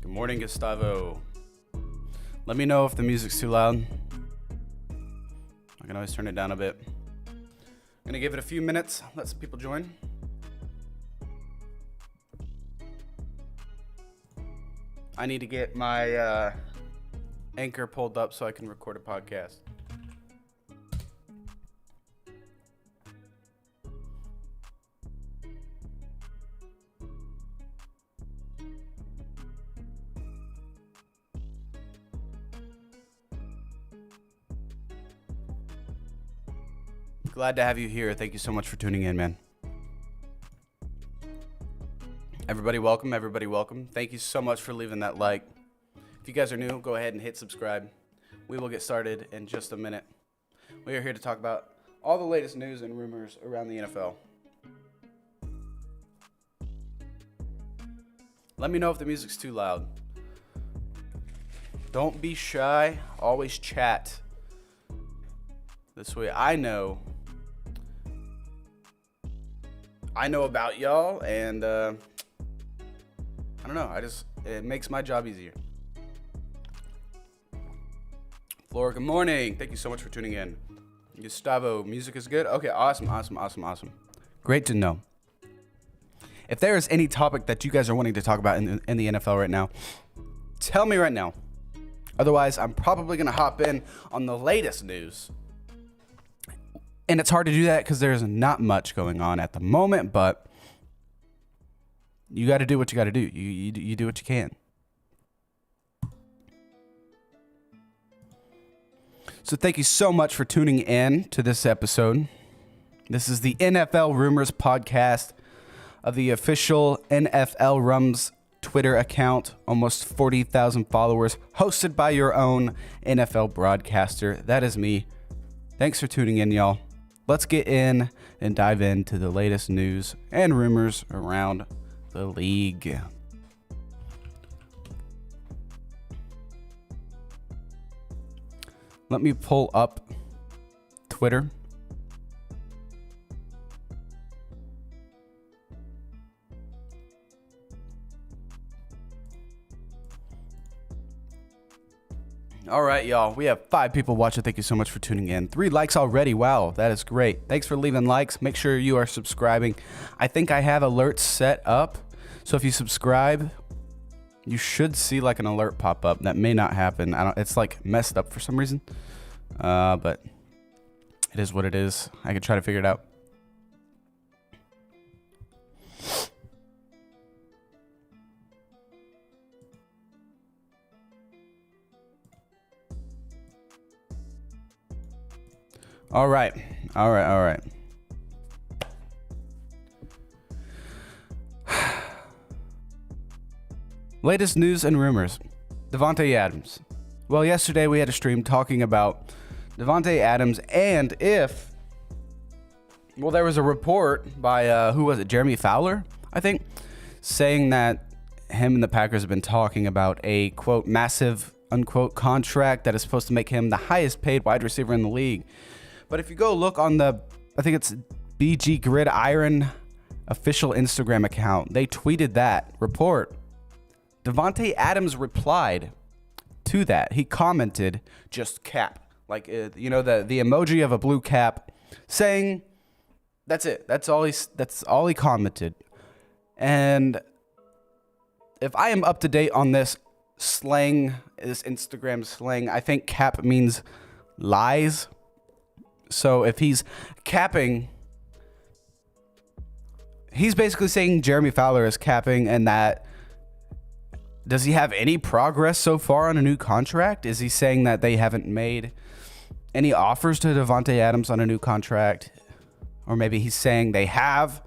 Good morning, Gustavo. Let me know if the music's too loud. I can always turn it down a bit. I'm gonna give it a few minutes, let some people join. I need to get my Anchor pulled up so I can record a podcast. Glad to have you here. Thank you so much for tuning in, man. Everybody welcome, everybody welcome. Thank you so much for leaving that like. If you guys are new, go ahead and hit subscribe. We will get started in just a minute. We are here to talk about all the latest news and rumors around the NFL. Let me know if the music's too loud. Don't be shy, always chat. This way I know about y'all, and I don't know, it makes my job easier. Flora, good morning. Thank you so much for tuning in. Gustavo, music is good? Okay, awesome. Great to know. If there is any topic that you guys are wanting to talk about in the NFL right now, tell me right now. Otherwise, I'm probably going to hop in on the latest news. And it's hard to do that because there's not much going on at the moment, but you got to do what you got to do. You do what you can. So thank you so much for tuning in to this episode. This is the NFLRums podcast of the official NFLRums Twitter account, almost 40,000 followers, hosted by your own NFL broadcaster. That is me. Thanks for tuning in, y'all. Let's get in and dive into the latest news and rumors around the league. Let me pull up Twitter. All right, y'all. We have 5 people watching. Thank you so much for tuning in. 3 likes already. Wow, that is great. Thanks for leaving likes. Make sure you are subscribing. I think I have alerts set up. So if you subscribe, you should see like an alert pop up. That may not happen. It's like messed up for some reason. But it is what it is. I can try to figure it out. All right. Latest news and rumors. Davante Adams. Well, yesterday we had a stream talking about Davante Adams and there was a report by, who was it? Jeremy Fowler, I think, saying that him and the Packers have been talking about a, quote, massive, unquote, contract that is supposed to make him the highest paid wide receiver in the league. But if you go look on I think it's BG Gridiron official Instagram account, they tweeted that report. Davante Adams replied to that. He commented, just cap. Like, the emoji of a blue cap, saying, that's it. That's all he commented. And if I am up to date on this slang, this Instagram slang, I think cap means lies. So if he's capping, he's basically saying Jeremy Fowler is capping, and that, does he have any progress so far on a new contract? Is he saying that they haven't made any offers to Davante Adams on a new contract? Or maybe he's saying they have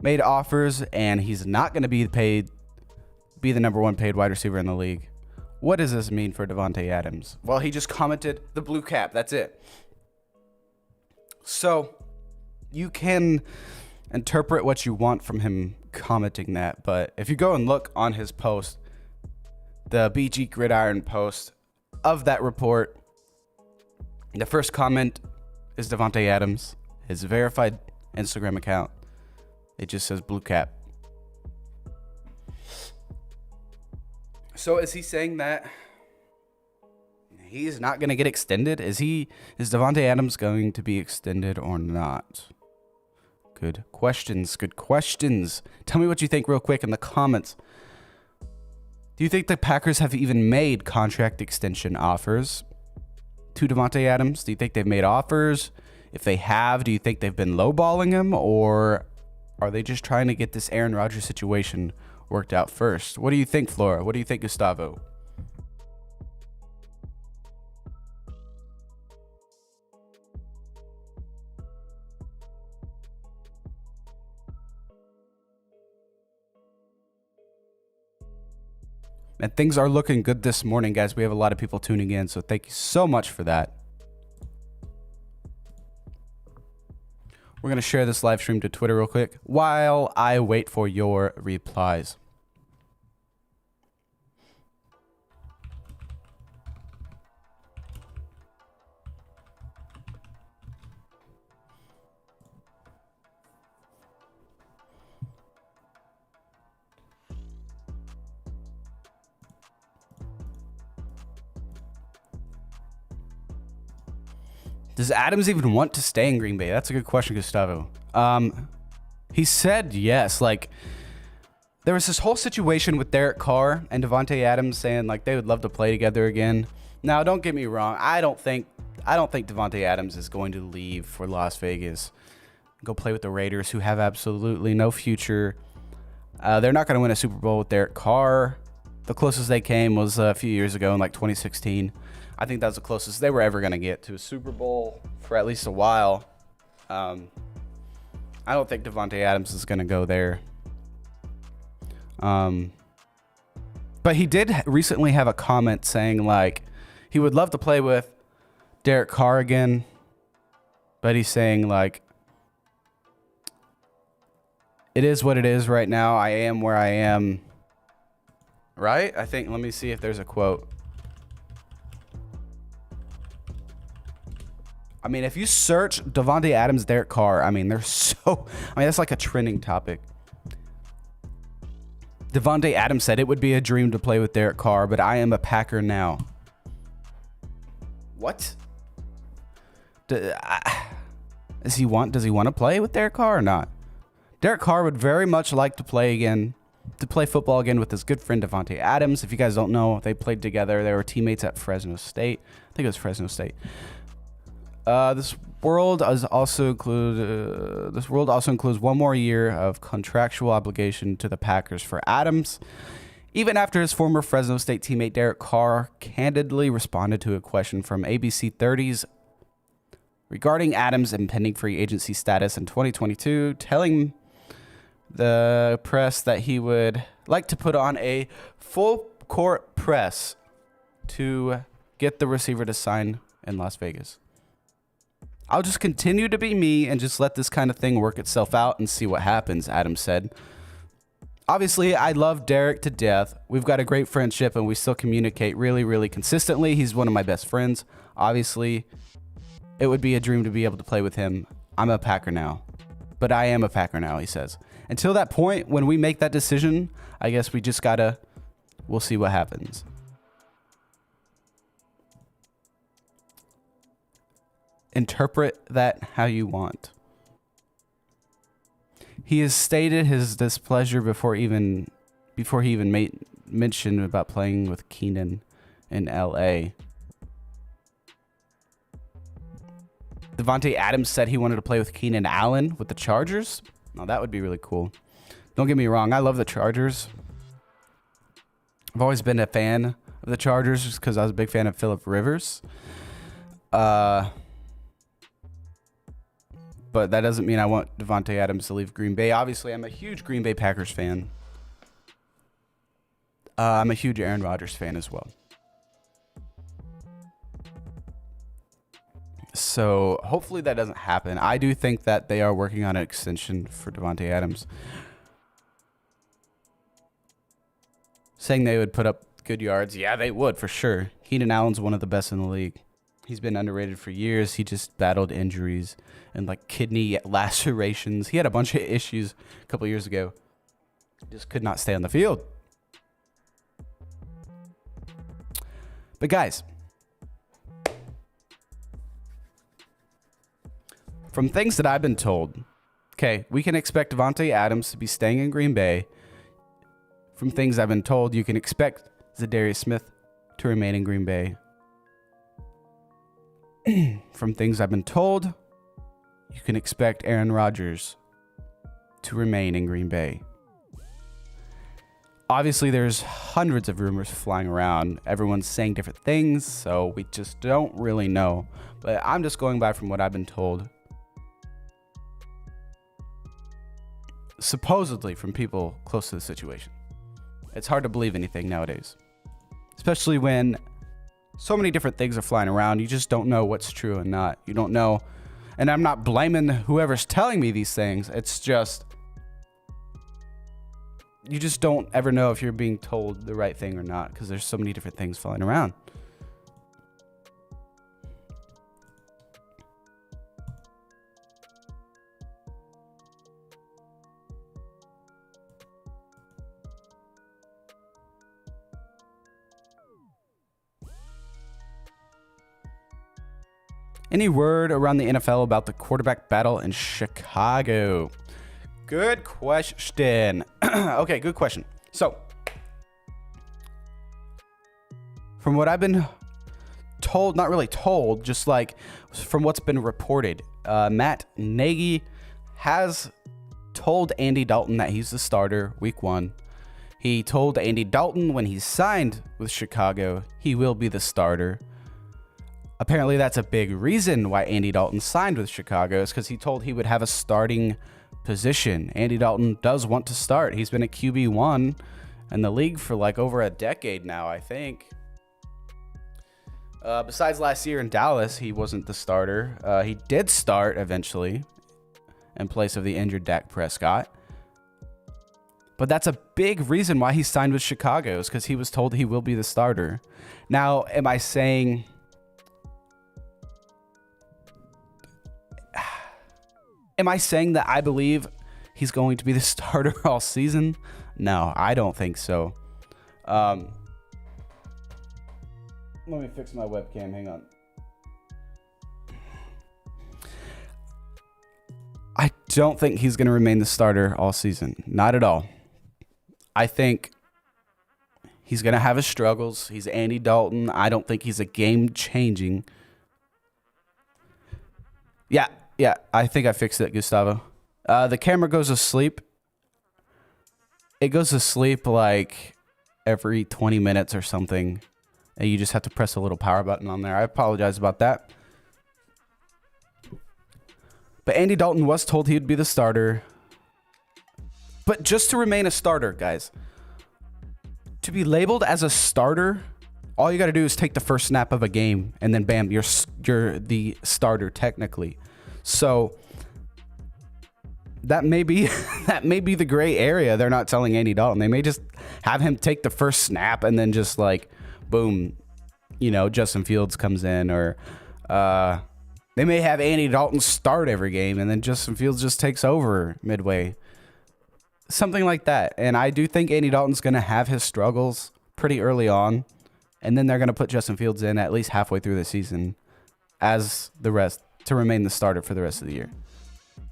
made offers and he's not going to be the number 1 paid wide receiver in the league. What does this mean for Davante Adams? Well, he just commented the blue cap. That's it. So you can interpret what you want from him commenting that. But if you go and look on his post, the BG Gridiron post of that report, the first comment is Davante Adams, his verified Instagram account. It just says blue cap. So is he saying that he's not going to get extended? Is Davante Adams going to be extended or not? Good questions. Good questions. Tell me what you think real quick in the comments. Do you think the Packers have even made contract extension offers to Davante Adams? Do you think they've made offers? If they have, do you think they've been lowballing him, or are they just trying to get this Aaron Rodgers situation worked out first? What do you think, Flora? What do you think, Gustavo? And things are looking good this morning, guys. We have a lot of people tuning in, so thank you so much for that. We're going to share this live stream to Twitter real quick while I wait for your replies. Does Adams even want to stay in Green Bay? That's a good question, Gustavo. He said yes. Like, there was this whole situation with Derek Carr and Davante Adams saying like they would love to play together again. Now, don't get me wrong. I don't think Davante Adams is going to leave for Las Vegas, go play with the Raiders, who have absolutely no future. They're not going to win a Super Bowl with Derek Carr. The closest they came was a few years ago in like 2016. I think that's the closest they were ever going to get to a Super Bowl for at least a while. I don't think Davante Adams is going to go there. But he did recently have a comment saying like he would love to play with Derek Carr again. But he's saying like, it is what it is right now. I am where I am. Right? I think, let me see if there's a quote. I mean, if you search Davante Adams, Derek Carr, I mean, that's like a trending topic. Davante Adams said it would be a dream to play with Derek Carr, but I am a Packer now. What? Does he want to play with Derek Carr or not? Derek Carr would very much like to play football again with his good friend Davante Adams. If you guys don't know, they played together. They were teammates at Fresno State. I think it was Fresno State. This world also includes one more year of contractual obligation to the Packers for Adams. Even after his former Fresno State teammate Derek Carr candidly responded to a question from ABC 30's regarding Adams' impending free agency status in 2022, telling the press that he would like to put on a full court press to get the receiver to sign in Las Vegas. I'll just continue to be me and just let this kind of thing work itself out and see what happens, Adams said. Obviously, I love Derek to death. We've got a great friendship and we still communicate really, really consistently. He's one of my best friends. Obviously, it would be a dream to be able to play with him. I'm a Packer now. But I am a Packer now, he says. Until that point, when we make that decision, I guess we just we'll see what happens. Interpret that how you want. He has stated his displeasure before he even made mention about playing with Keenan in LA. Davante Adams said he wanted to play with Keenan Allen with the Chargers. Now that would be really cool. Don't get me wrong, I love the Chargers. I've always been a fan of the Chargers just because I was a big fan of Phillip Rivers. But that doesn't mean I want Davante Adams to leave Green Bay. Obviously, I'm a huge Green Bay Packers fan. I'm a huge Aaron Rodgers fan as well. So hopefully that doesn't happen. I do think that they are working on an extension for Davante Adams. Saying they would put up good yards. Yeah, they would for sure. Keenan Allen's one of the best in the league. He's been underrated for years. He just battled injuries and like kidney lacerations. He had a bunch of issues a couple years ago. Just could not stay on the field. But guys, from things that I've been told, okay, we can expect Devontae Adams to be staying in Green Bay. From things I've been told, you can expect Zadarius Smith to remain in Green Bay. From things I've been told, you can expect Aaron Rodgers to remain in Green Bay. Obviously, there's hundreds of rumors flying around. Everyone's saying different things, so we just don't really know. But I'm just going by from what I've been told. Supposedly from people close to the situation. It's hard to believe anything nowadays. Especially when so many different things are flying around. You just don't know what's true and not. You don't know. And I'm not blaming whoever's telling me these things. It's just, you just don't ever know if you're being told the right thing or not, because there's so many different things flying around. Any word around the NFL about the quarterback battle in Chicago? Good question. Okay, good question. So, from what I've been told, not really told, just like from what's been reported, Matt Nagy has told Andy Dalton that he's the starter week 1. He told Andy Dalton when he signed with Chicago, he will be the starter. Apparently, that's a big reason why Andy Dalton signed with Chicago, is because he told he would have a starting position. Andy Dalton does want to start. He's been a QB1 in the league for like over a decade now, I think. Besides last year in Dallas, he wasn't the starter. He did start eventually in place of the injured Dak Prescott. But that's a big reason why he signed with Chicago, is because he was told he will be the starter. Now, am I saying that I believe he's going to be the starter all season? No, I don't think so. Let me fix my webcam. Hang on. I don't think he's going to remain the starter all season. Not at all. I think he's going to have his struggles. He's Andy Dalton. I don't think he's a game-changing. Yeah, I think I fixed it, Gustavo. The camera goes to sleep. It goes to sleep like every 20 minutes or something. And you just have to press a little power button on there. I apologize about that. But Andy Dalton was told he would be the starter. But just to remain a starter, guys, to be labeled as a starter, all you got to do is take the first snap of a game, and then bam, you're the starter technically. So that may be the gray area. They're not telling Andy Dalton. They may just have him take the first snap and then just like, boom, Justin Fields comes in, or they may have Andy Dalton start every game and then Justin Fields just takes over midway. Something like that. And I do think Andy Dalton's going to have his struggles pretty early on, and then they're going to put Justin Fields in at least halfway through the season as the rest, to remain the starter for the rest of the year.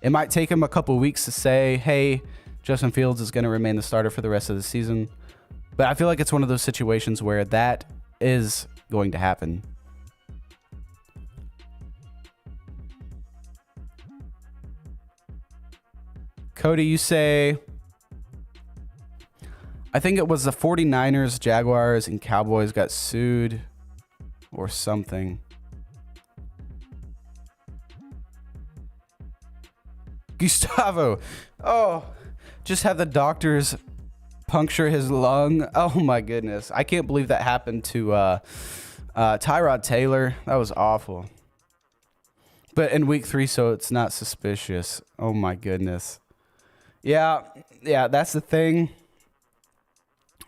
It might take him a couple weeks to say, hey, Justin Fields is going to remain the starter for the rest of the season. But I feel like it's one of those situations where that is going to happen. Cody, you say, I think it was the 49ers, Jaguars, and Cowboys got sued or something. Gustavo, just have the doctors puncture his lung. Oh my goodness. I can't believe that happened to Tyrod Taylor. That was awful. But in week 3, so it's not suspicious. Oh my goodness. Yeah, that's the thing.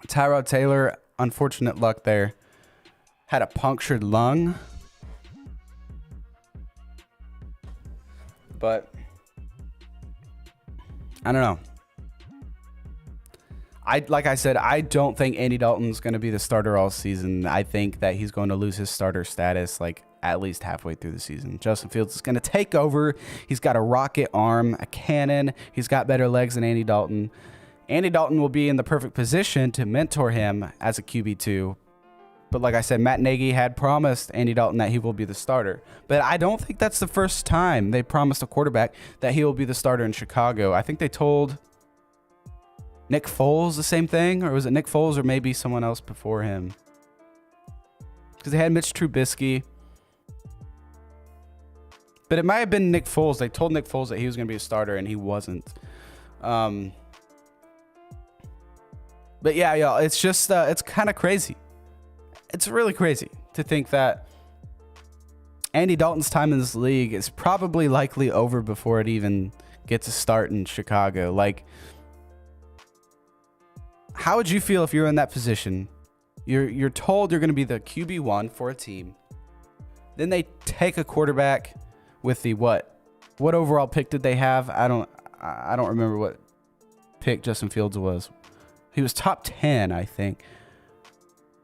Tyrod Taylor, unfortunate luck there. Had a punctured lung. But I don't know. Like I said, I don't think Andy Dalton's going to be the starter all season. I think that he's going to lose his starter status like at least halfway through the season. Justin Fields is going to take over. He's got a rocket arm, a cannon. He's got better legs than Andy Dalton. Andy Dalton will be in the perfect position to mentor him as a QB2. But like I said, Matt Nagy had promised Andy Dalton that he will be the starter. But I don't think that's the first time they promised a quarterback that he will be the starter in Chicago. I think they told Nick Foles the same thing, or was it Nick Foles or maybe someone else before him? Because they had Mitch Trubisky. But it might have been Nick Foles. They told Nick Foles that he was going to be a starter, and he wasn't. But yeah, y'all, it's just, it's kind of crazy. It's really crazy to think that Andy Dalton's time in this league is probably likely over before it even gets a start in Chicago. Like, how would you feel if you're in that position? You're told you're going to be the QB1 for a team. Then they take a quarterback with the what overall pick did they have? I don't remember what pick Justin Fields was. He was top 10, I think.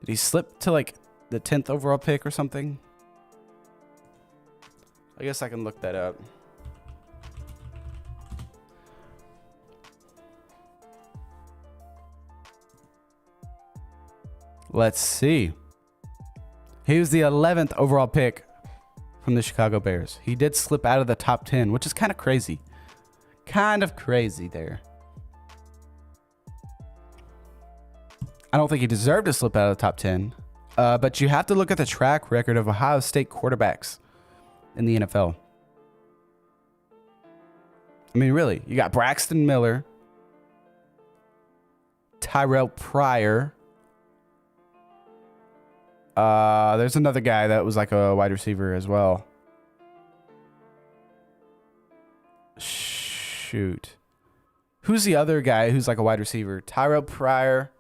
Did he slip to like the 10th overall pick or something? I guess I can look that up. Let's see. He was the 11th overall pick from the Chicago Bears. He did slip out of the top 10, which is kind of crazy. Kind of crazy there. I don't think he deserved to slip out of the top 10. But you have to look at the track record of Ohio State quarterbacks in the NFL. I mean, really, you got Braxton Miller, Tyrell Pryor. There's another guy that was like a wide receiver as well. Shoot. Who's the other guy who's like a wide receiver? Tyrell Pryor.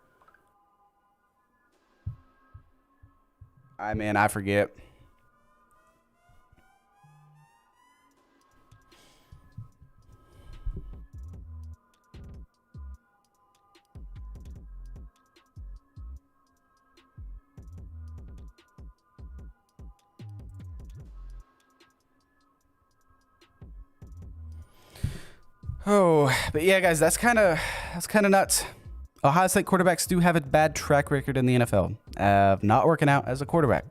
I forget. Oh, but yeah, guys, that's kind of nuts. Ohio State quarterbacks do have a bad track record in the NFL of not working out as a quarterback.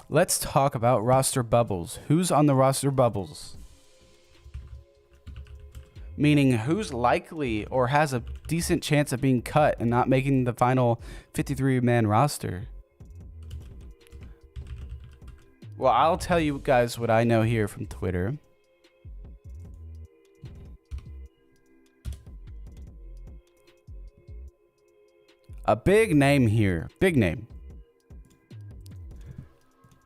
Let's talk about roster bubbles. Who's on the roster bubbles? Meaning who's likely or has a decent chance of being cut and not making the final 53-man roster. Well, I'll tell you guys what I know here from Twitter. A big name here. Big name.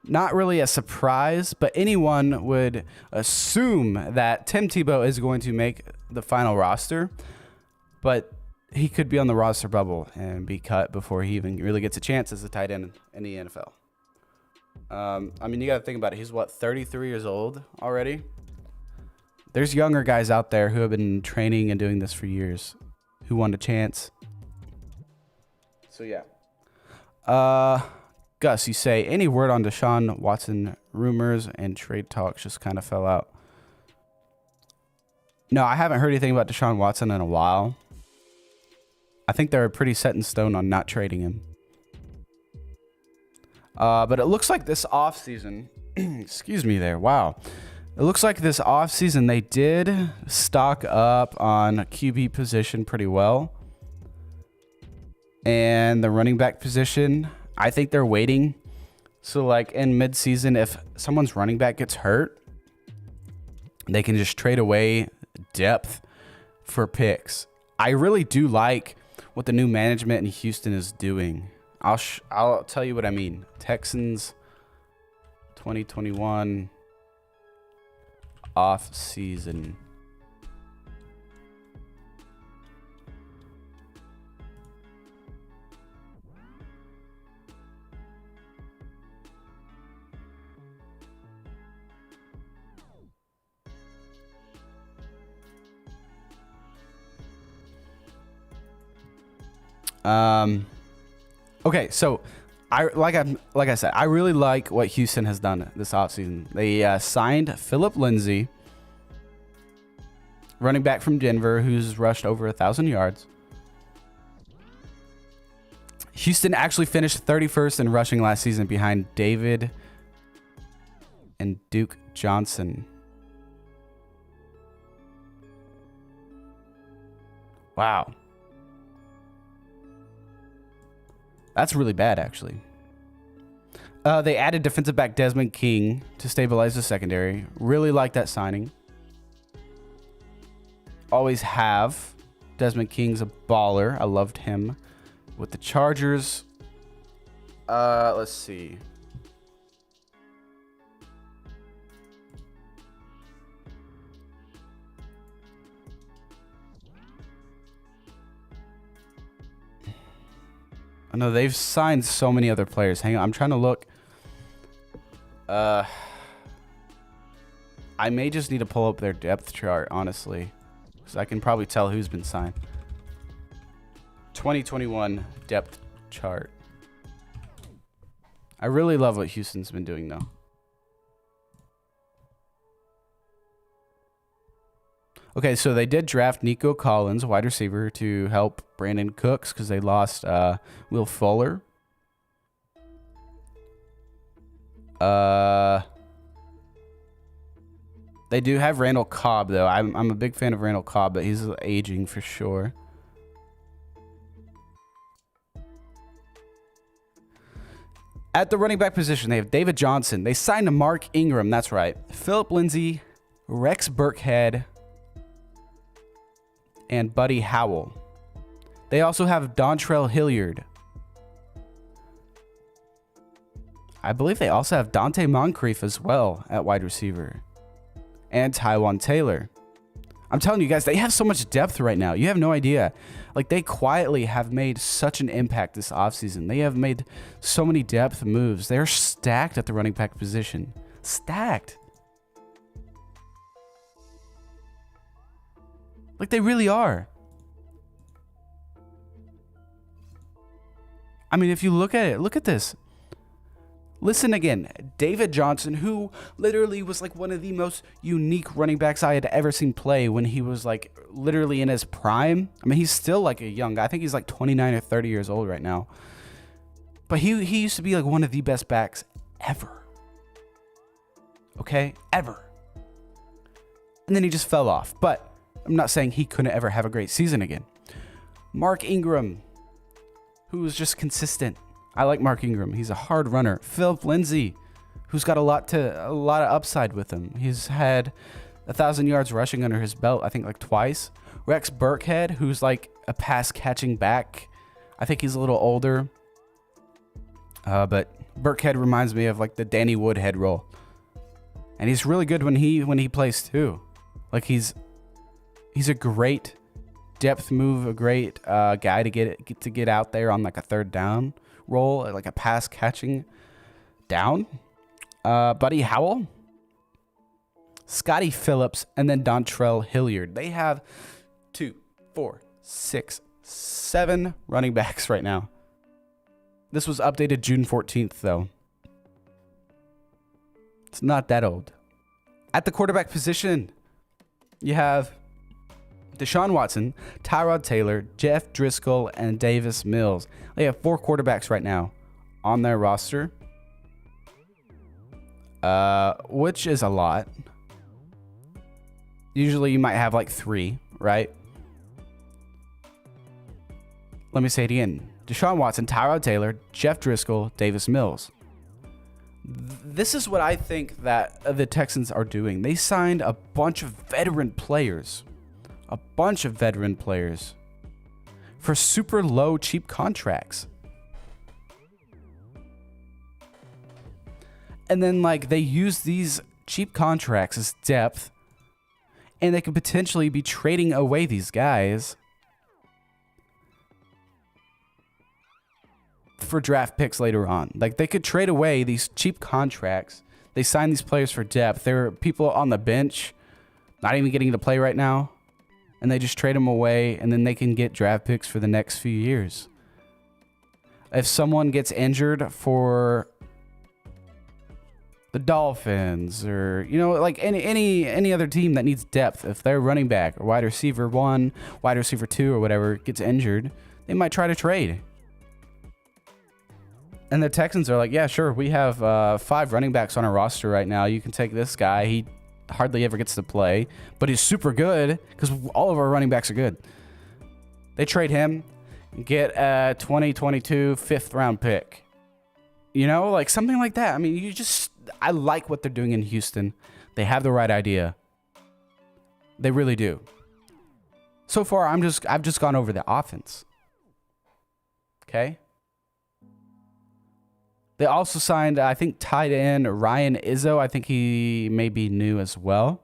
Not really a surprise, but anyone would assume that Tim Tebow is going to make the final roster, but he could be on the roster bubble and be cut before he even really gets a chance as a tight end in the NFL. I mean, you got to think about it. He's, 33 years old already? There's younger guys out there who have been training and doing this for years who want a chance. So, yeah. Gus, you say, any word on Deshaun Watson rumors and trade talks just kind of fell out? No, I haven't heard anything about Deshaun Watson in a while. I think they're pretty set in stone on not trading him. But it looks like this offseason, excuse me there, wow. It looks like this offseason they did stock up on a QB position pretty well. And the running back position, I think they're waiting. So like in midseason, if someone's running back gets hurt, they can just trade away depth for picks. I really do like what the new management in Houston is doing. I'll tell you what I mean. Texans 2021 off season. Okay, so like I said, I really like what Houston has done this offseason. They signed Philip Lindsay, running back from Denver, who's rushed over 1,000 yards. Houston actually finished 31st in rushing last season behind David and Duke Johnson. Wow. That's really bad, actually. They added defensive back Desmond King to stabilize the secondary. Really like that signing. Always have. Desmond King's a baller. I loved him. With the Chargers, let's see. I know they've signed so many other players. Hang on, I'm trying to look. I may just need to pull up their depth chart, honestly, because I can probably tell who's been signed. 2021 depth chart. I really love what Houston's been doing, though. Okay, so they did draft Nico Collins, wide receiver, to help Brandon Cooks because they lost Will Fuller. They do have Randall Cobb, though. I'm a big fan of Randall Cobb, but he's aging for sure. At the running back position, they have David Johnson. They signed Mark Ingram. That's right. Philip Lindsay, Rex Burkhead, and Buddy Howell. They also have Dontrell Hilliard. I believe they also have Dante Moncrief as well at wide receiver. And Tywan Taylor. I'm telling you guys, they have so much depth right now. You have no idea. Like, they quietly have made such an impact this offseason. They have made so many depth moves. They're stacked at the running back position. Stacked. Like, they really are. I mean, if you look at it, look at this. Listen again. David Johnson, who literally was like one of the most unique running backs I had ever seen play when he was like literally in his prime. I mean, he's still like a young guy. I think he's like 29 or 30 years old right now. But he used to be like one of the best backs ever. Okay? Ever. And then he just fell off. But I'm not saying he couldn't ever have a great season again. Mark Ingram, who was just consistent. I like Mark Ingram. He's a hard runner. Philip Lindsay, who's got a lot of upside with him. He's had 1,000 yards rushing under his belt, I think like twice. Rex Burkhead, who's like a pass catching back. I think he's a little older. But Burkhead reminds me of like the Danny Woodhead role. And he's really good when he plays too. Like he's a great depth move, a great guy to get out there on like a third down role, like a pass catching down. Buddy Howell, Scotty Phillips, and then Dontrell Hilliard. They have 2, 4, 6, 7 running backs right now. This was updated June 14th, though. It's not that old. At the quarterback position, you have Deshaun Watson, Tyrod Taylor, Jeff Driscoll, and Davis Mills. They have 4 quarterbacks right now on their roster, which is a lot. Usually you might have like 3, right? Let me say it again. Deshaun Watson, Tyrod Taylor, Jeff Driscoll, Davis Mills. This is what I think that the Texans are doing. They signed a bunch of veteran players. For super low, cheap contracts. And then, like, they use these cheap contracts as depth, and they could potentially be trading away these guys for draft picks later on. Like, they could trade away these cheap contracts. They sign these players for depth. There are people on the bench not even getting to play right now, and they just trade them away, and then they can get draft picks for the next few years. If someone gets injured for the Dolphins, or like any other team that needs depth, if their running back or wide receiver 1, wide receiver 2, or whatever gets injured, they might try to trade. And the Texans are like, yeah, sure, we have 5 running backs on our roster right now. You can take this guy. He hardly ever gets to play, but he's super good because all of our running backs are good. They trade him, get a 2022 5th round pick. Like something like that. I mean, I like what they're doing in Houston. They have the right idea. They really do. So far, I've just gone over the offense. Okay? They also signed, I think, tight end Ryan Izzo. I think he may be new as well.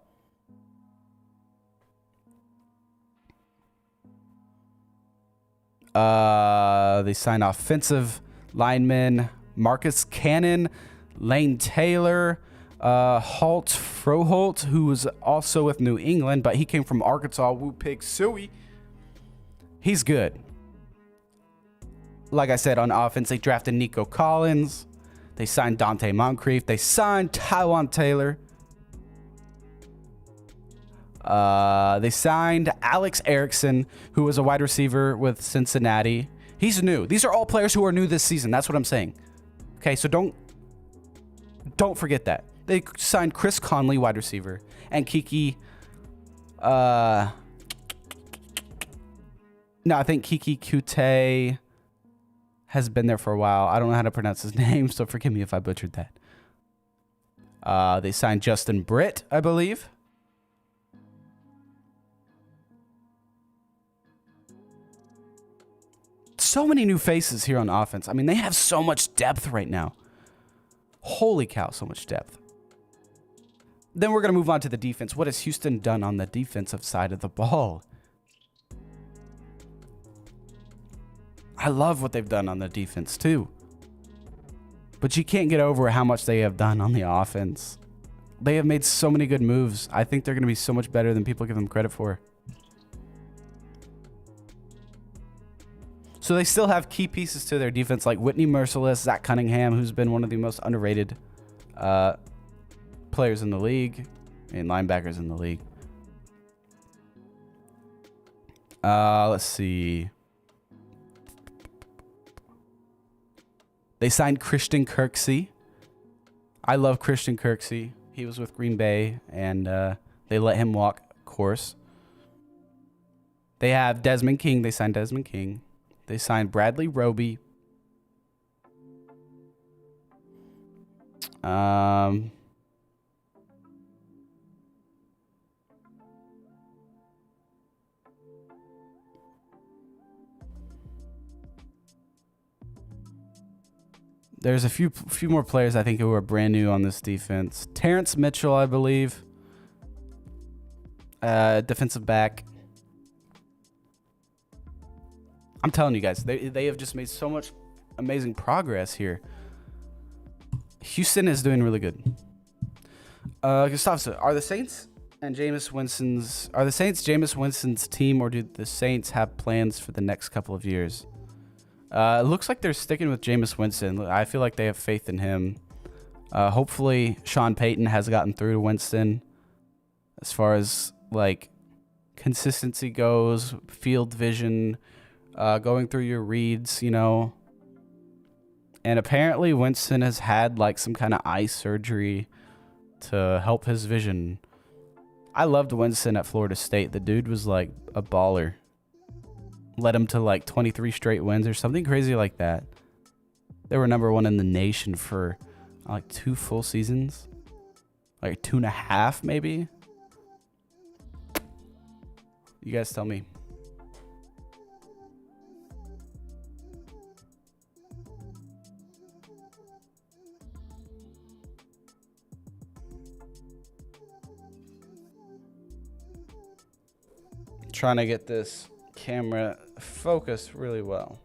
They signed offensive lineman Marcus Cannon, Lane Taylor, Holt Froholt, who was also with New England, but he came from Arkansas. Woo Pig Suey. He's good. Like I said, on offense, they drafted Nico Collins. They signed Dante Moncrief. They signed Tywan Taylor. They signed Alex Erickson, who was a wide receiver with Cincinnati. He's new. These are all players who are new this season. That's what I'm saying. Okay, so don't forget that. They signed Chris Conley, wide receiver, and Kiki. No, I think Kiki Kute has been there for a while. I don't know how to pronounce his name, so forgive me if I butchered that. They signed Justin Britt, I believe. So many new faces here on offense. I mean, they have so much depth right now. Holy cow, so much depth. Then we're going to move on to the defense. What has Houston done on the defensive side of the ball? I love what they've done on the defense too. But you can't get over how much they have done on the offense. They have made so many good moves. I think they're going to be so much better than people give them credit for. So they still have key pieces to their defense like Whitney Merciless, Zach Cunningham, who's been one of the most underrated players in the league and linebackers in the league. Let's see. They signed Christian Kirksey. I love Christian Kirksey. He was with Green Bay, and they let him walk course. They have Desmond King. They signed Desmond King. They signed Bradley Roby. There's a few more players I think who are brand new on this defense. Terrence Mitchell, I believe. Defensive back. I'm telling you guys, they have just made so much amazing progress here. Houston is doing really good. Gustavo, are the Saints Jameis Winston's team, or do the Saints have plans for the next couple of years? It looks like they're sticking with Jameis Winston. I feel like they have faith in him. Hopefully, Sean Payton has gotten through to Winston as far as like consistency goes, field vision, going through your reads, And apparently, Winston has had like some kind of eye surgery to help his vision. I loved Winston at Florida State. The dude was like a baller. Led him to like 23 straight wins or something crazy like that. They were #1 in the nation for like 2 full seasons. Like 2.5 maybe. You guys tell me. Trying to get this camera focused really well.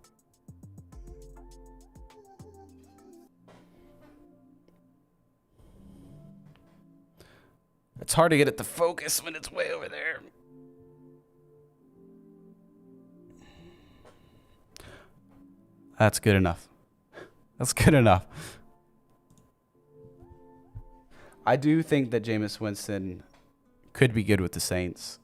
It's hard to get it to focus when it's way over there. That's good enough. That's good enough. I do think that Jameis Winston could be good with the Saints.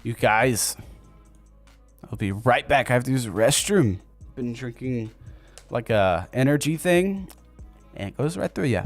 You guys, I'll be right back. I have to use the restroom. Been drinking like a energy thing, and it goes right through you.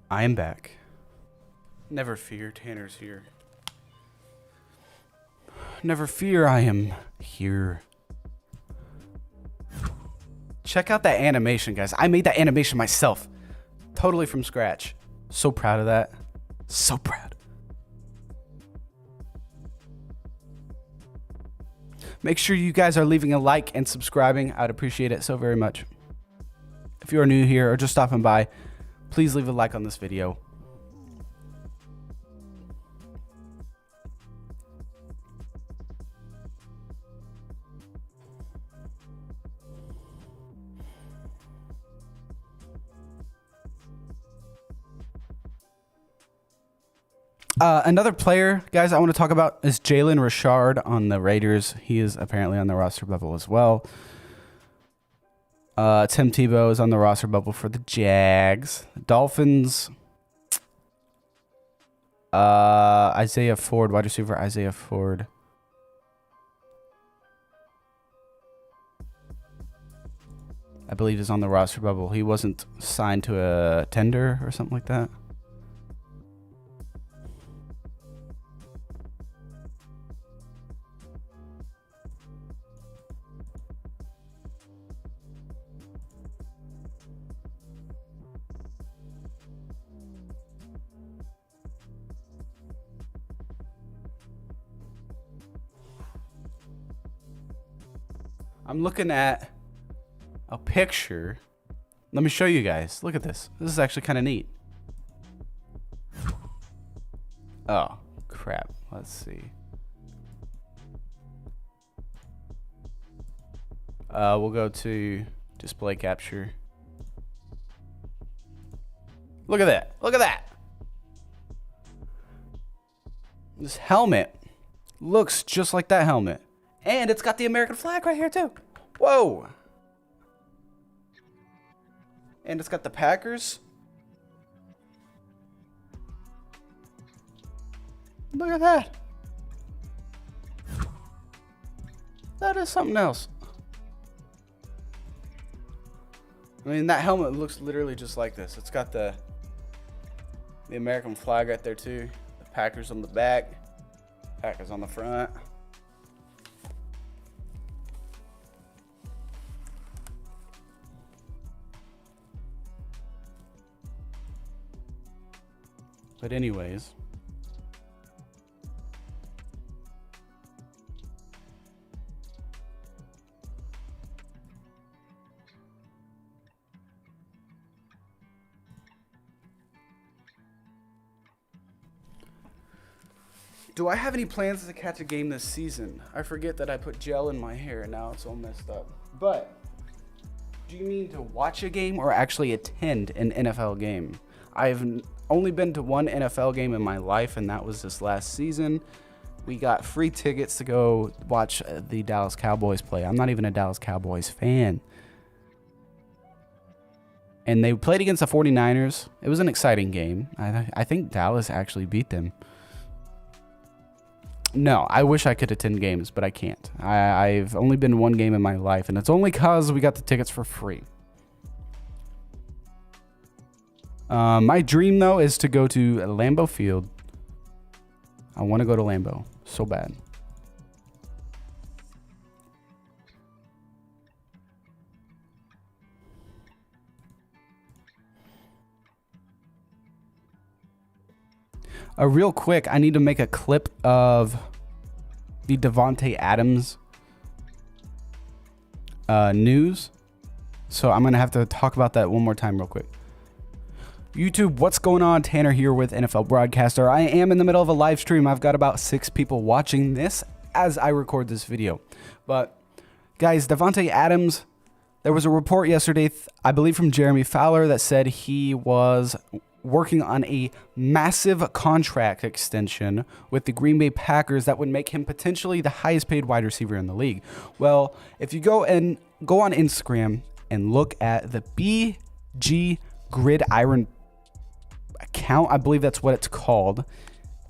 I am back. Never fear, Tanner's here. Never fear, I am here. Check out that animation, guys. I made that animation myself. Totally from scratch. So proud of that. So proud. Make sure you guys are leaving a like and subscribing. I'd appreciate it so very much. If you are new here or just stopping by, please leave a like on this video. Another player, guys, I want to talk about is Jalen Richard on the Raiders. He is apparently on the roster bubble as well. Tim Tebow is on the roster bubble for the Jags. Dolphins. Isaiah Ford, wide receiver Isaiah Ford. I believe is on the roster bubble. He wasn't signed to a tender or something like that. I'm looking at a picture. Let me show you guys. Look at this. This is actually kind of neat. Oh, crap. Let's see. We'll go to display capture. Look at that. Look at that. This helmet looks just like that helmet. And it's got the American flag right here, too. Whoa. And it's got the Packers. Look at that. That is something else. I mean, that helmet looks literally just like this. It's got the American flag right there, too. The Packers on the back. Packers on the front. But anyways, do I have any plans to catch a game this season? I forget that I put gel in my hair and now it's all messed up. But do you mean to watch a game or actually attend an NFL game? I've only been to one NFL game in my life, and that was this last season. We got free tickets to go watch the Dallas Cowboys play. I'm not even a Dallas Cowboys fan. And they played against the 49ers. It was an exciting game. I think Dallas actually beat them. No, I wish I could attend games, but I can't. I've only been to one game in my life, and it's only because we got the tickets for free. My dream, though, is to go to Lambeau Field. I want to go to Lambeau so bad. Real quick, I need to make a clip of the Davante Adams news. So I'm going to have to talk about that one more time real quick. YouTube, what's going on? Tanner here with NFL Broadcaster. I am in the middle of a live stream. I've got about 6 people watching this as I record this video. But guys, Davante Adams, there was a report yesterday, I believe from Jeremy Fowler, that said he was working on a massive contract extension with the Green Bay Packers that would make him potentially the highest paid wide receiver in the league. Well, if you go on Instagram and look at the BG Gridiron account, I believe that's what it's called,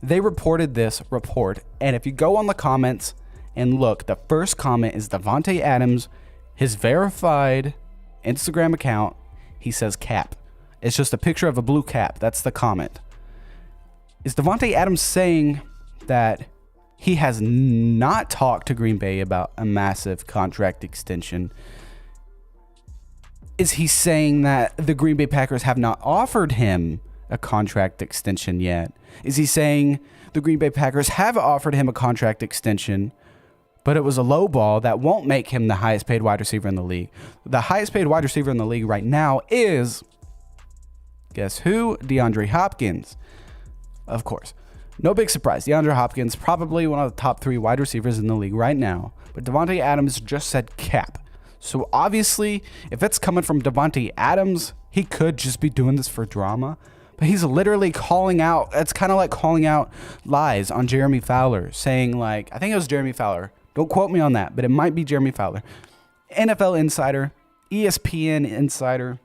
they reported this report. And if you go on the comments and look, the first comment is Davante Adams, his verified Instagram account. He says cap. It's just a picture of a blue cap. That's the comment. Is Davante Adams saying that he has not talked to Green Bay about a massive contract extension? Is he saying that the Green Bay Packers have not offered him a contract extension yet? Is he saying the Green Bay Packers have offered him a contract extension, but it was a low ball that won't make him the highest paid wide receiver in the league? The highest paid wide receiver in the league right now is, guess who? DeAndre Hopkins. Of course. No big surprise. DeAndre Hopkins, probably one of the top 3 wide receivers in the league right now. But Davante Adams just said cap. So obviously, if it's coming from Davante Adams, he could just be doing this for drama. But he's literally calling out, it's kind of like calling out lies on Jeremy Fowler, saying like, I think it was Jeremy Fowler. Don't quote me on that, but it might be Jeremy Fowler. NFL Insider, ESPN Insider,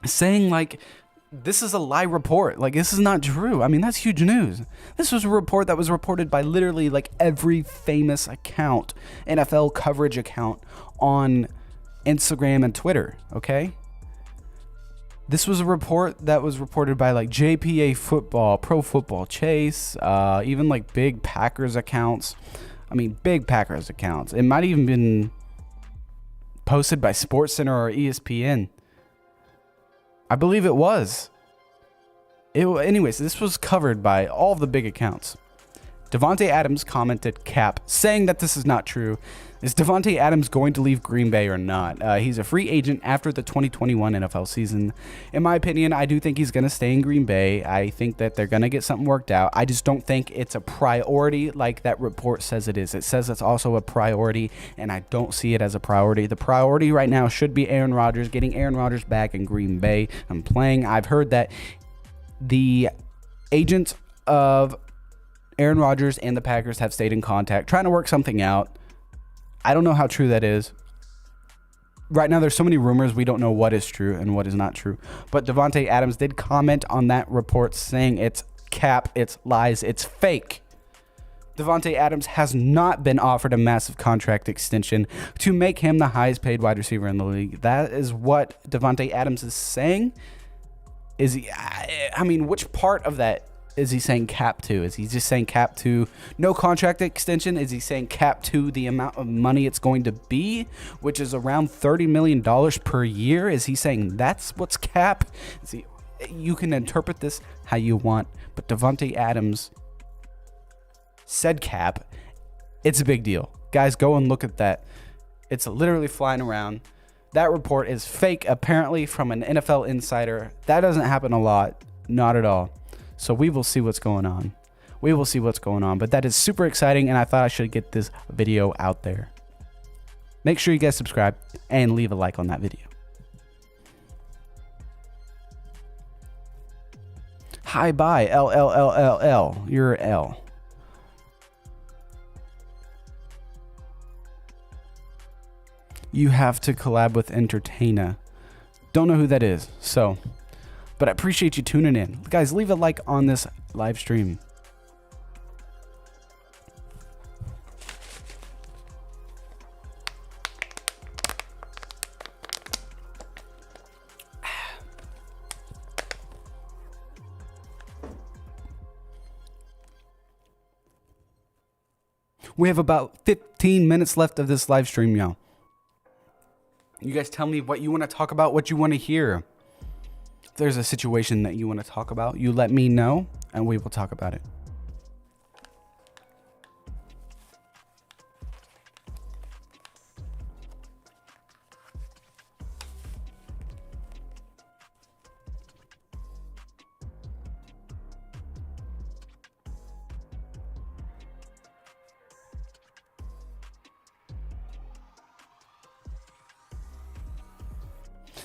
saying like, this is a lie report. Like, this is not true. I mean, that's huge news. This was a report that was reported by literally like every famous account, NFL coverage account on Instagram and Twitter, okay? This was a report that was reported by like JPA Football, Pro Football Chase, even like big Packers accounts. I mean, big Packers accounts. It might even been posted by SportsCenter or ESPN. I believe it was. Anyways, this was covered by all of the big accounts. Davante Adams commented cap, saying that this is not true. Is Davante Adams going to leave Green Bay or not? He's a free agent after the 2021 NFL season. In my opinion, I do think he's going to stay in Green Bay. I think that they're going to get something worked out. I just don't think it's a priority like that report says it is. It says it's also a priority, and I don't see it as a priority. The priority right now should be Aaron Rodgers, getting Aaron Rodgers back in Green Bay and playing. I've heard that the agents of Aaron Rodgers and the Packers have stayed in contact, trying to work something out. I don't know how true that is. Right now, there's so many rumors, we don't know what is true and what is not true. But Davante Adams did comment on that report saying it's cap, it's lies, it's fake. Davante Adams has not been offered a massive contract extension to make him the highest paid wide receiver in the league. That is what Davante Adams is saying. Is he? I mean, which part of that is he saying cap to? Is he just saying cap to no contract extension? Is he saying cap to the amount of money it's going to be, which is around $30 million per year? Is he saying that's what's cap? You can interpret this how you want, but Davante Adams said Cap. It's a big deal. Guys, go and look at that. It's literally flying around. That report is fake, apparently, from an NFL insider. That doesn't happen a lot. Not at all. So we will see what's going on. We will see what's going on. But that is super exciting, and I thought I should get this video out there. Make sure you guys subscribe and leave a like on that video. Hi, bye. L. You're L. You have to collab with Entertainer. Don't know who that is, so, but I appreciate you tuning in. Guys, leave a like on this live stream. We have about 15 minutes left of this live stream, y'all. You guys tell me what you want to talk about, what you want to hear. If there's a situation that you want to talk about, you let me know, and we will talk about it.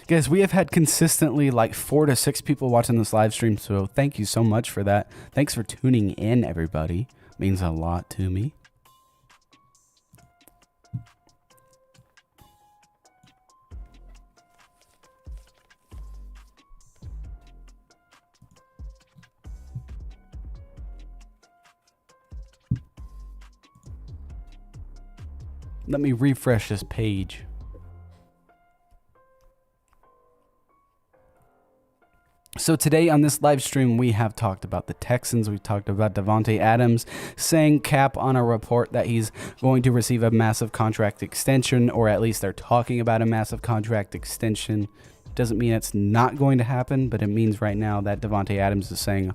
Guys, we have had consistently like 4 to 6 people watching this live stream, so thank you so much for that. Thanks for tuning in, everybody. Means a lot to me. Let me refresh this page. So today on this live stream, we have talked about the Texans. We've talked about Davante Adams saying Cap on a report that he's going to receive a massive contract extension, or at least they're talking about a massive contract extension. Doesn't mean it's not going to happen, but it means right now that Davante Adams is saying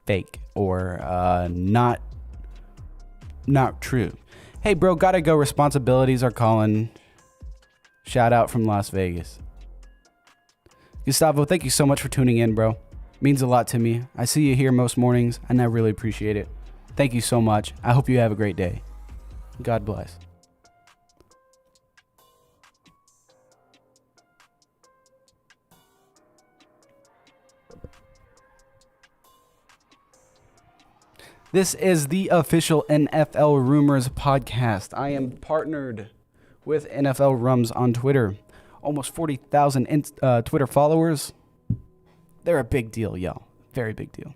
fake or not true. Hey, bro, gotta go. Responsibilities are calling. Shout out from Las Vegas. Gustavo, thank you so much for tuning in, bro. Means a lot to me. I see you here most mornings, and I really appreciate it. Thank you so much. I hope you have a great day. God bless. This is the official NFL Rumors podcast. I am partnered with NFLRums on Twitter. Almost 40,000 Twitter followers. They're a big deal, y'all. Very big deal.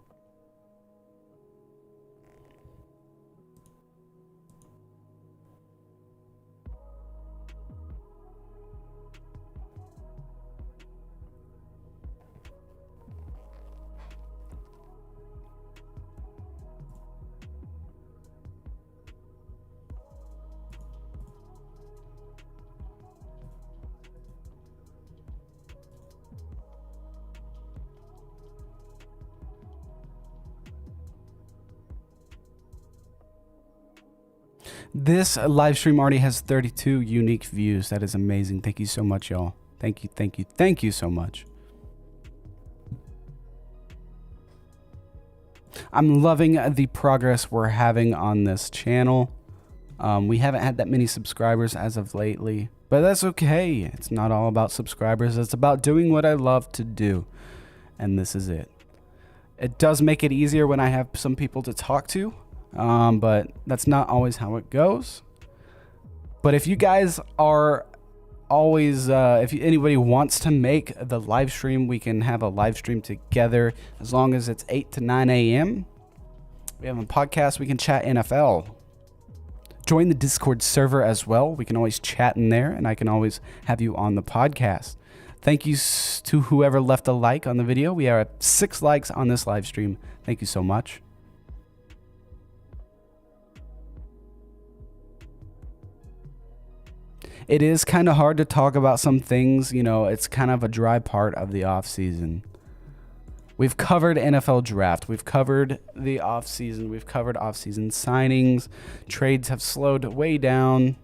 This live stream already has 32 unique views. That is amazing. Thank you so much, y'all. Thank you, thank you, thank you so much. I'm loving the progress we're having on this channel. We haven't had that many subscribers as of lately, but that's okay. It's not all about subscribers. It's about doing what I love to do, and this is it. It does make it easier when I have some people to talk to. But that's not always how it goes. But if you guys are always, anybody wants to make the live stream, we can have a live stream together as long as it's 8 to 9 a.m. We have a podcast. We can chat NFL. Join the Discord server as well. We can always chat in there, and I can always have you on the podcast. Thank you to whoever left a like on the video. We are at 6 likes on this live stream. Thank you so much. It is kind of hard to talk about some things, you know, it's kind of a dry part of the off season. We've covered NFL draft. We've covered the offseason. We've covered offseason signings. Trades have slowed way down.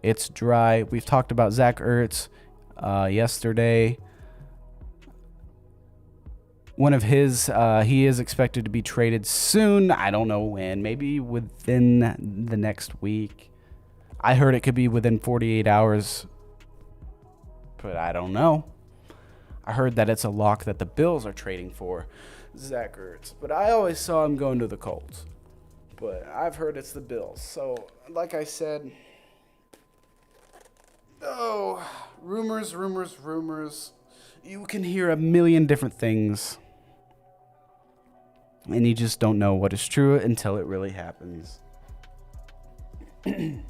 It's dry. We've talked about Zach Ertz yesterday. One of his, he is expected to be traded soon. I don't know when. Maybe within the next week. I heard it could be within 48 hours. But I don't know. I heard that it's a lock that the Bills are trading for Zach Ertz. But I always saw him going to the Colts. But I've heard it's the Bills. So, like I said, rumors. You can hear a million different things. And you just don't know what is true until it really happens. If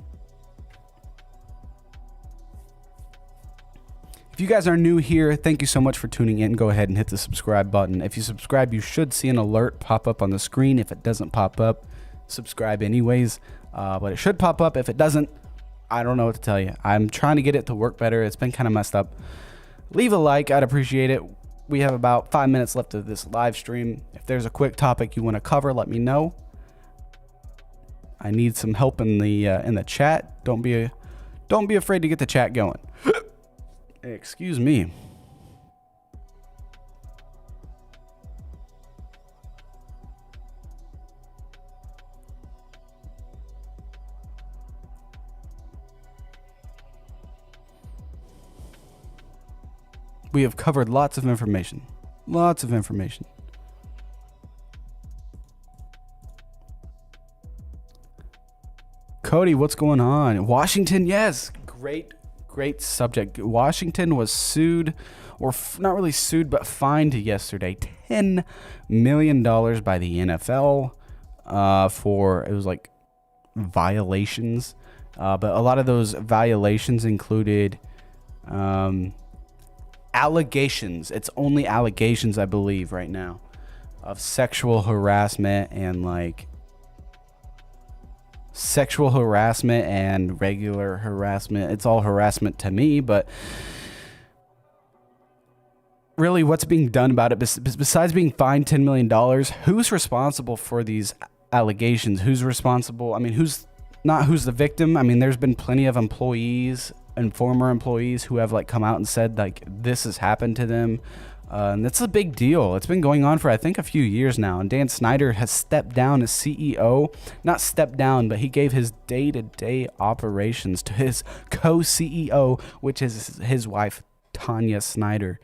you guys are new here, thank you so much for tuning in. Go ahead and hit the subscribe button. If you subscribe, you should see an alert pop up on the screen. If it doesn't pop up, subscribe anyways. But it should pop up. If it doesn't, I don't know what to tell you. I'm trying to get it to work better. It's been kind of messed up. Leave a like. I'd appreciate it. We have about 5 minutes left of this live stream. If there's a quick topic you want to cover, let me know. I need some help in the chat. Don't be afraid to get the chat going. Excuse me. We have covered lots of information. Cody, what's going on? Washington, yes. Great subject. Washington was sued, or not really sued, but fined yesterday $10 million by the NFL for, it was like violations. But a lot of those violations included allegations. It's only allegations, I believe, right now, of sexual harassment and regular harassment. It's all harassment to me, but really what's being done about it, besides being fined $10 million, who's responsible for these allegations? Who's responsible? I mean, who's the victim? I mean, there's been plenty of employees and former employees who have come out and said this has happened to them. And that's a big deal. It's been going on for, I think, a few years now. And Dan Snyder has stepped down as CEO. Not stepped down, but he gave his day-to-day operations to his co-CEO, which is his wife, Tanya Snyder.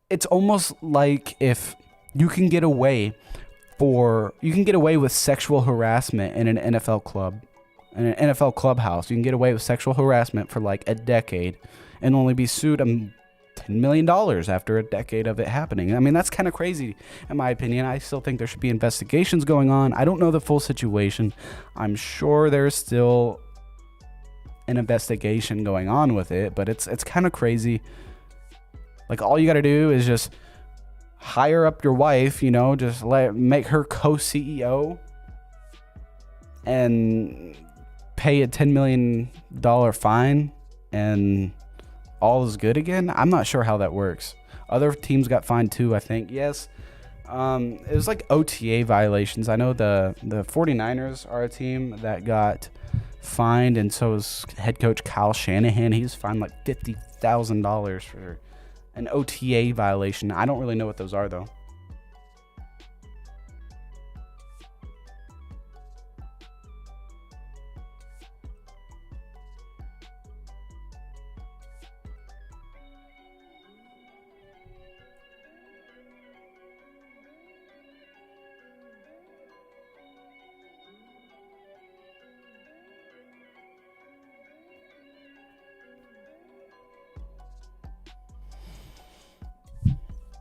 It's almost like if you can get away with sexual harassment in an NFL club, in an NFL clubhouse. You can get away with sexual harassment for a decade and only be sued $10 million after a decade of it happening. I mean, that's kind of crazy, in my opinion. I still think there should be investigations going on. I don't know the full situation. I'm sure there's still an investigation going on with it, but it's kind of crazy. All you got to do is just hire up your wife, just make her co-CEO and pay a $10 million fine, and all is good again. I'm not sure how that works. Other teams got fined too, I think. Yes. It was OTA violations. I know the 49ers are a team that got fined, and so is head coach Kyle Shanahan. He was fined $50,000 for an OTA violation. I don't really know what those are, though.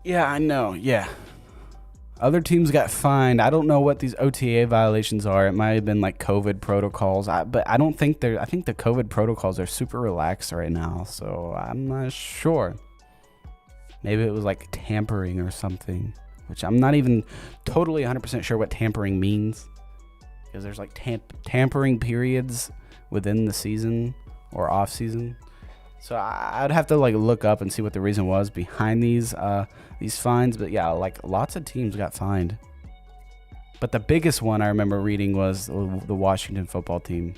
Yeah, I know. Yeah. Other teams got fined. I don't know what these OTA violations are. It might have been COVID protocols. But I don't think I think the COVID protocols are super relaxed right now. So I'm not sure. Maybe it was tampering or something, which I'm not even totally 100% sure what tampering means. Because there's tampering periods within the season or off season. So I'd have to like look up and see what the reason was behind these fines. But yeah, like lots of teams got fined. But the biggest one I remember reading was the Washington football team.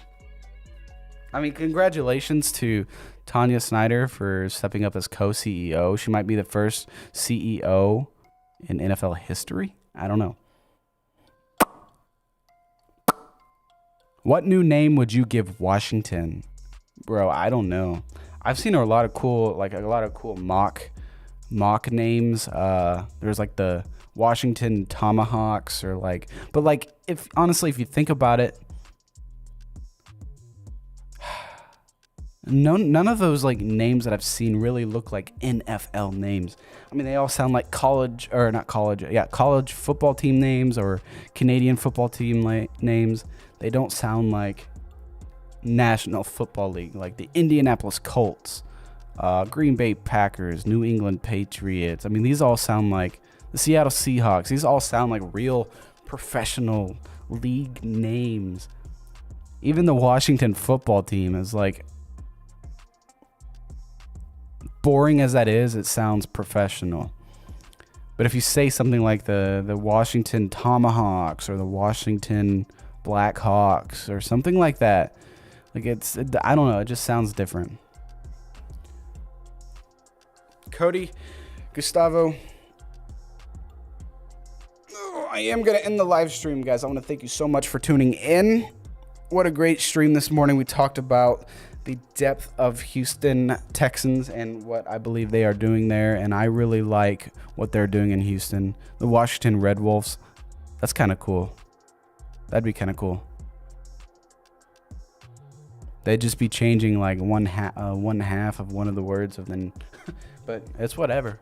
I mean, congratulations to Tanya Snyder for stepping up as co-CEO. She might be the first CEO in NFL history. I don't know. What new name would you give Washington? Bro, I don't know. I've seen a lot of cool mock names. There's like the Washington Tomahawks or like, but like if you think about it, none of those like names that I've seen really look like NFL names. I mean, they all sound like college football team names or Canadian football team names. They don't sound like National Football League, like the Indianapolis Colts, Green Bay Packers, New England Patriots. I mean, these all sound like the Seattle Seahawks. These all sound like real professional league names. Even the Washington football team is like, boring as that is, it sounds professional. But if you say something like the Washington Tomahawks or the Washington Blackhawks or something like that, like I don't know, it just sounds different. Cody, Gustavo, I am going to end the live stream, guys. I want to thank you so much for tuning in. What a great stream this morning. We talked about the depth of Houston Texans and what I believe they are doing there, and I really like what they're doing in Houston. The Washington Red Wolves, that's kind of cool. That'd be kind of cool. They'd just be changing like one half of one of the words of then, but it's whatever.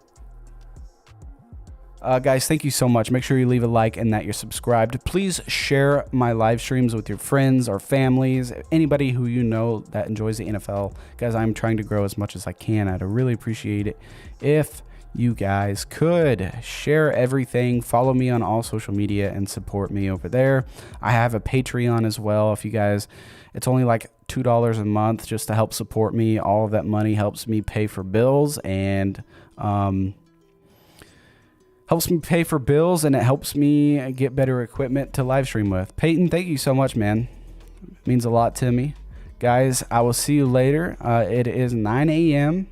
Guys, thank you so much. Make sure you leave a like and that you're subscribed. Please share my live streams with your friends or families, anybody who you know that enjoys the NFL. Guys, I'm trying to grow as much as I can. I'd really appreciate it if you guys could share everything. Follow me on all social media and support me over there. I have a Patreon as well. If you guys, it's only like $2 a month just to help support me. All of that money helps me pay for bills and it helps me get better equipment to live stream with. Peyton, thank you so much, man. It means a lot to me. Guys, I will see you later. It is 9 a.m.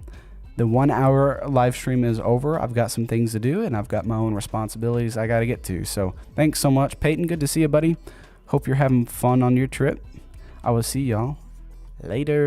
The 1 hour live stream is over. I've got some things to do, and I've got my own responsibilities I got to get to. So thanks so much. Peyton, good to see you, buddy. Hope you're having fun on your trip. I will see y'all later.